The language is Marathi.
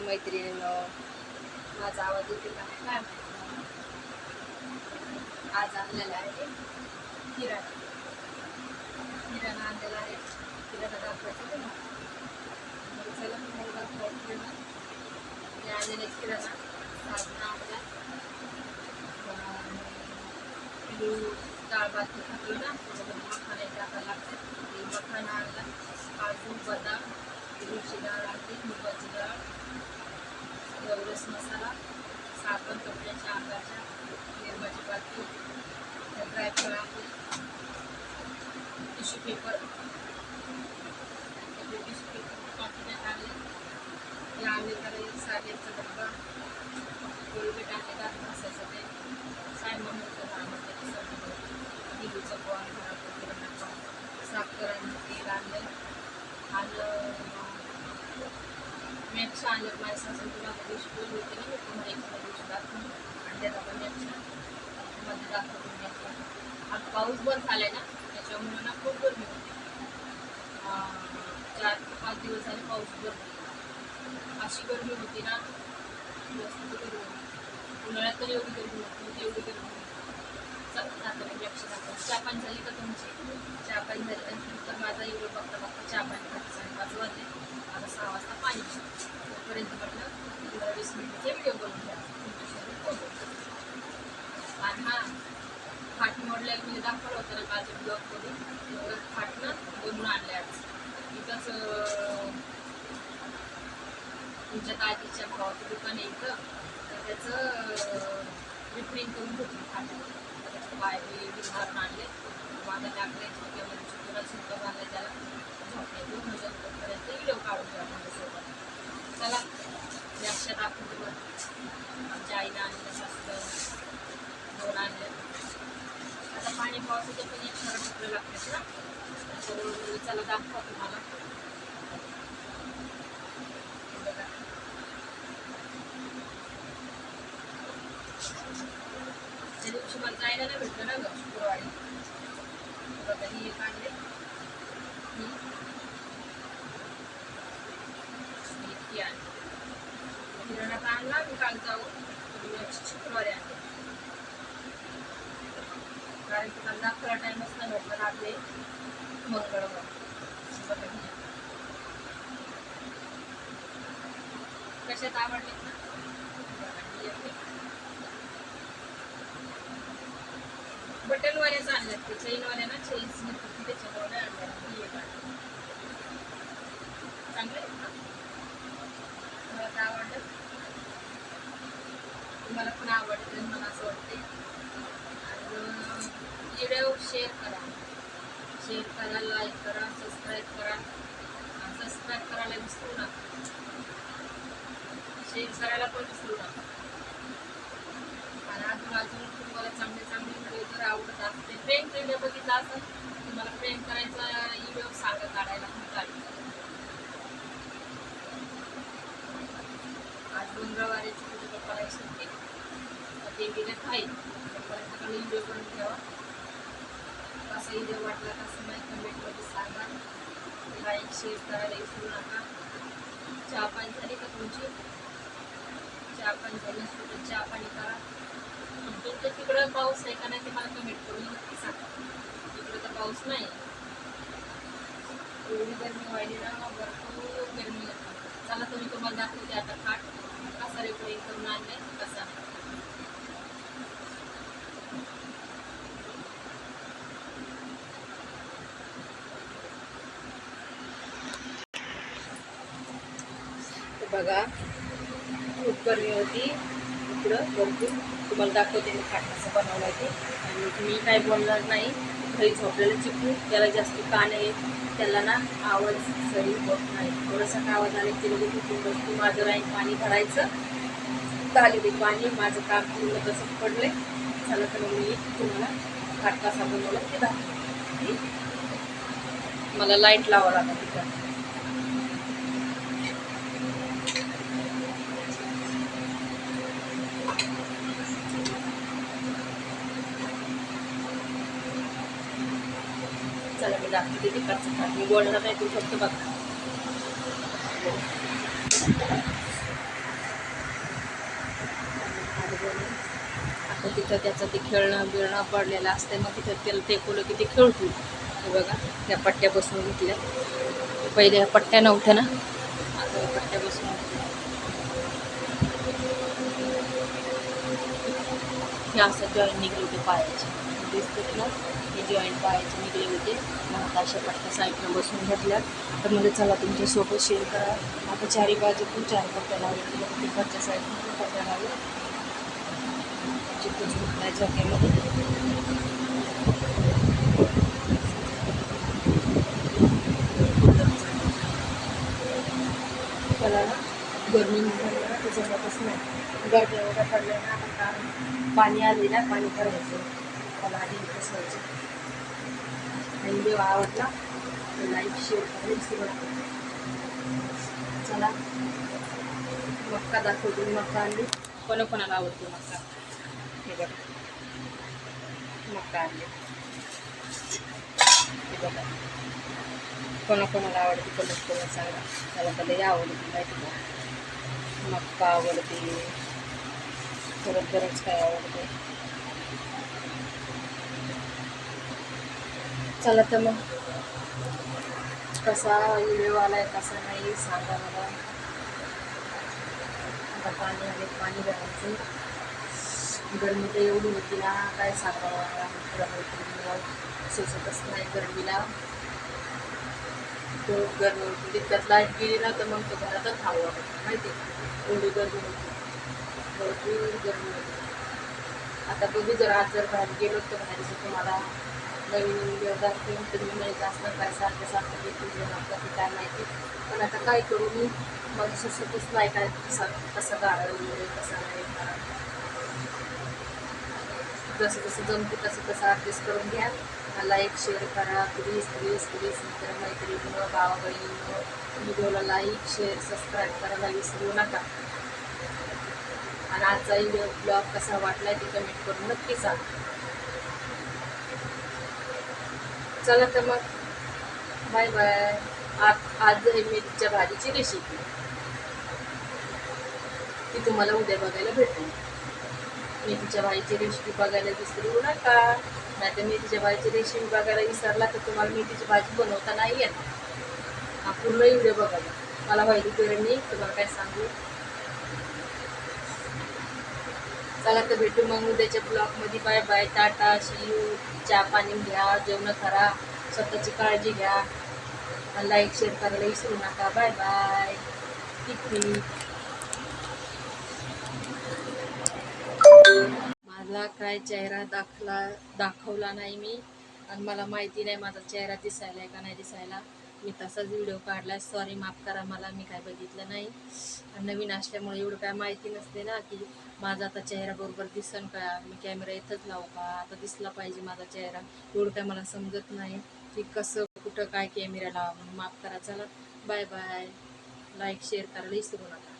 मैत्रिणींनो, माझा आवाज येते का काय माहिती. आज आणलेला आहे किराणा आणलेला आहे. किराणा दाखवायचं तुम्हाला. चला तुम्हाला दाखवायचं मी आणलेले किराणा साधनं आपल्या डाळ भात खातो ना, त्याच्यामध्ये मखाने टाकायला लागते. मखाना आणला, काजू बदाम, तुरीची डाळ आणली, मुगाची डाळ, एवढंच मसाला, साखर कपड्याच्या आकाराच्या, निर्माची पाती, ड्रायफ्रूट आणले, टिश्यू पेपर पाठवण्यात आणले. हे आणले तर साडेचा डब्बा, कोळीबीट आणले, दात घासायचं ते, सायमन होतं आणलं, दिलीचं बॉल घरात, साखर आणि तेल आणलं, मॅक्स आणलं. माझ्या सासू तुला दिवशी बोलली होती ना, मी तुम्हाला एखाद्या दिवशी दाखवून अंड्यात आपण मॅक्सला मध्ये दाखवून घ्यायचं. आज पाऊस बंद झालाय ना, त्याच्यामुळे ना खूप गरमी होती. 4 ते 5 दिवस झाले पाऊस बंद. अशी गरमी होती ना, जास्त गरमी होती. उन्हाळ्यात तर एवढी गरमी होती, एवढी गरमी होती. चला आता मी लक्ष दाखवतो. चहा पाणी झाली का तुमची? चहा पाणी झाल्यानंतर माझा व्हिडिओ बघता बघता चहा पाणी खाते. 5:30 वाजले. आता 6 वाजता पाणी तोपर्यंत म्हटलं 15-20 मिनिटचे व्हिडिओ बनवून घ्या तुमच्यासोबत बोलतो. आणि हा फाट मोडल्या मी दाखवलं होतं ना माझ्या ब्लॉगमध्ये, तेवढं फाटणं बनवून आणलं आज. इथंच तुमच्या दादीच्या भावाचं दुकान आहे इथं, तर त्याचं रिपेअरिंग करून घेतली फाटलं. त्याचं पाय विभारून आणले. माझ्या टाकले झोप्यामध्ये चुकून झोपं घालले, त्याला झोपण्यातून पर्यंत व्हिडिओ काढून घ्या माझ्यासोबत. चला लक्षात दाखवतो बरं. आमच्या आईला आणलं, सासूला दोन आणले. आता पाणी पावसाचं पण एक खरं कपडे लागतात ना, तर चला दाखवा तुम्हाला. त्या दिवशी मला जायला नाही भेटलं ना गं शुक्रवारी. बघा ही एक आणले, ही आणली. किराणात आणला मी काल जाऊन, शुक्रवारी आणले. कारण की मला दाखवायला टाईमच नाही भेटला. रात्री मंगळवार. बघा कशात आवडलेत ना, बटनवाल्याच आणल्यात. ते चेनवाल्या ना, चेन्स नक्की त्याच्यामुळे नाही आणल्या. ही एक आणली. चांगलं आहे ना, मला काय आवडलं, तुम्हाला पण आवडतं मला असं वाटते. आणि व्हिडिओ शेअर करा, लाईक करा, सबस्क्राईब करा. सबस्क्राईब करायला विसरू नका, शेअर करायला पण विसरू नका. आणि अजून तुम्हाला चांगले व्हिडिओ जर आवडत असते, प्रेम व्हिडिओ बघितला असेल, तुम्हाला प्रेम करायचा व्हिडिओ सांगा काढायला पण काढू. आज मंगळवारीची तुझ्या पप्पाला सुट्टी, ते गेले खाईल. तोपर्यंत व्हिडिओ बनवून घ्यावा. कसा व्हिडिओ वाटला कसं नाही कमेंटमध्ये सांगा. लाईक शेअर करायला विसरू नका. चहा पाणी झाली का तुमची? चहा पाणी झाल्यानंतर चहा पाणी करा. तुमच्या तिकडं पाऊस आहे का नाही ते मला कमेंट करून नक्की सांगा. तिकडं तर पाऊस नाही, एवढी गरमी व्हायली ना, भरपूर गरमी होती. चला तुम्ही तुम्हाला दाखवते आता खाट कसा रिपेअरिंग करून आणले कसा नाही. बघा खूप गरमी होती इकडं भरपूर. तुम्हाला दाखवते मी खाट कसं बनवलं ते. आणि मी काय बोलणार नाही. घरी झोपलेलं चिकू त्याला जास्त कान आहे, त्याला ना आवाज सरी होत नाही. थोडासा का आवाज आले की लगेच उठून बसतो. माझं राहील पाणी भरायचं, झाले ते पाणी, माझं काम पूर्ण तसंच पडले. चला तर मी तुम्हाला खाट कसा बनवला ते दाखवते. मला लाईट लावावं लागतं तिथं. चला मी दाखवते ते कच्चं खाट. मी बोलणार नाही, तू फक्त बघा. तिथं त्याचं ते खेळणं बिळणं पडलेलं असते, मग तिथं त्याला टेकवलं की ते खेळतो. हे बघा या पट्ट्या बसवून घेतल्या, पहिले या पट्ट्या नव्हत्या ना, आता या पट्ट्या बसवून घेतल्या. हे असं जॉईंट निघले होते पायाचे, दिसतात ना, हे जॉईंट पायाचे निघले होते. मग आता अशा पट्ट्या साईडनं बसून घेतल्या. तर म्हणजे चला तुमच्यासोबत शेअर करा. आता चारी बाजूतून 4 पट्ट्या लावल्या, तिकडच्या साईडनं पण पट्ट्या लावल्या, जिथं झोपल्या झोक्यामध्ये. त्याला ना गरमी निघाली ना, ते जमतच नाही. गरमी एवढ्या पडल्या ना, आता पाणी आले ना, पाणी भरायचं त्याला आधी बसवायचं. आणि व्हिडिओ आवडला तर लाईक शेअर करा, विसरू नका. चला मक्का दाखवतो. मक्का आणली, कोणाकोणाला आवडतो मक्का, हे बघा मक्का आणले, हे बघा कोणाकोणाला आवडते कमेंट करून सांगा. मला तर लई आवडते माहिती का, मक्का आवडते, परत बरंच काय आवडते. चला तर मग कसा व्हिडिओ आलाय कसा नाही सांगा मला. आता पाणी आले, पाणी भरायचं. गरमी तर एवढी होती ना, काय सांगावं मला, मित्रांना सुचतच नाही गरमीला. खूप गरमी होती, तितक्यात लाईट गेली ना तर मग तो घरातच हवं माहिती आहे, एवढी गरमी होती, भरपूर गरमी होती. आता बघू जर आज जर बाहेर गेलो तर बाहेरचं तुम्हाला नवीन व्हिडिओ दाखवेन. तुम्ही नाही जास्त काय सारखं सारखं व्हिडिओ लागतात की काय माहिती, पण आता काय करू मी, मला सुचतच नाही काय कसं काढावं व्हिडिओ कसा नाही का. जसं जसं जमते तसं तसं ॲडजस्ट करून घ्या. लाईक शेअर करा प्लीज प्लीज प्लीज. मित्र मैत्रिणींनो भावा बहिणींनो, व्हिडिओला लाईक शेअर सबस्क्राईब करायला विसरू नका. आणि आजचा व्हिडिओ ब्लॉग कसा वाटला ते कमेंट करून नक्की सांगा. चला तर मग बाय बाय. आज आहे मेथीच्या भाजीची रेसिपी, ती तुम्हाला उद्या बघायला भेटेल. मेथीच्या भाजीची रेसिपी बघायला विसरू नका. नाही तर मेथीच्या भाजीची रेसिपी बघायला विसरला तर तुम्हाला मेथीची भाजी बनवता नाही येणार. हा पूर्ण व्हिडिओ बघायला मला व्हायली गरमी, तुम्हाला काय सांगू. चला तर भेटू मग उद्याच्या ब्लॉगमध्ये. Bye bye, tata, see you. चहा पाणी घ्या, जेवण करा, स्वतःची काळजी घ्या, लाईक शेअर करायला विसरू नका. Bye bye. ठीक. माझा काय चेहरा दाखवला नाही मी, आणि मला माहिती नाही माझा चेहरा दिसायला आहे का नाही दिसायला. मी तसाच व्हिडिओ काढला, सॉरी माफ करा मला, मी काय बघितलं नाही. नवीन असल्यामुळे एवढं काय माहिती नसते ना की माझा आता चेहरा बरोबर दिसन का, मी कॅमेरा इथंच लावू का, आता दिसला पाहिजे माझा चेहरा, एवढं काय मला समजत नाही की कसं कुठं काय कॅमेरा लावा, म्हणून माफ करा. चला बाय बाय, लाईक शेअर करायला विसरू नका.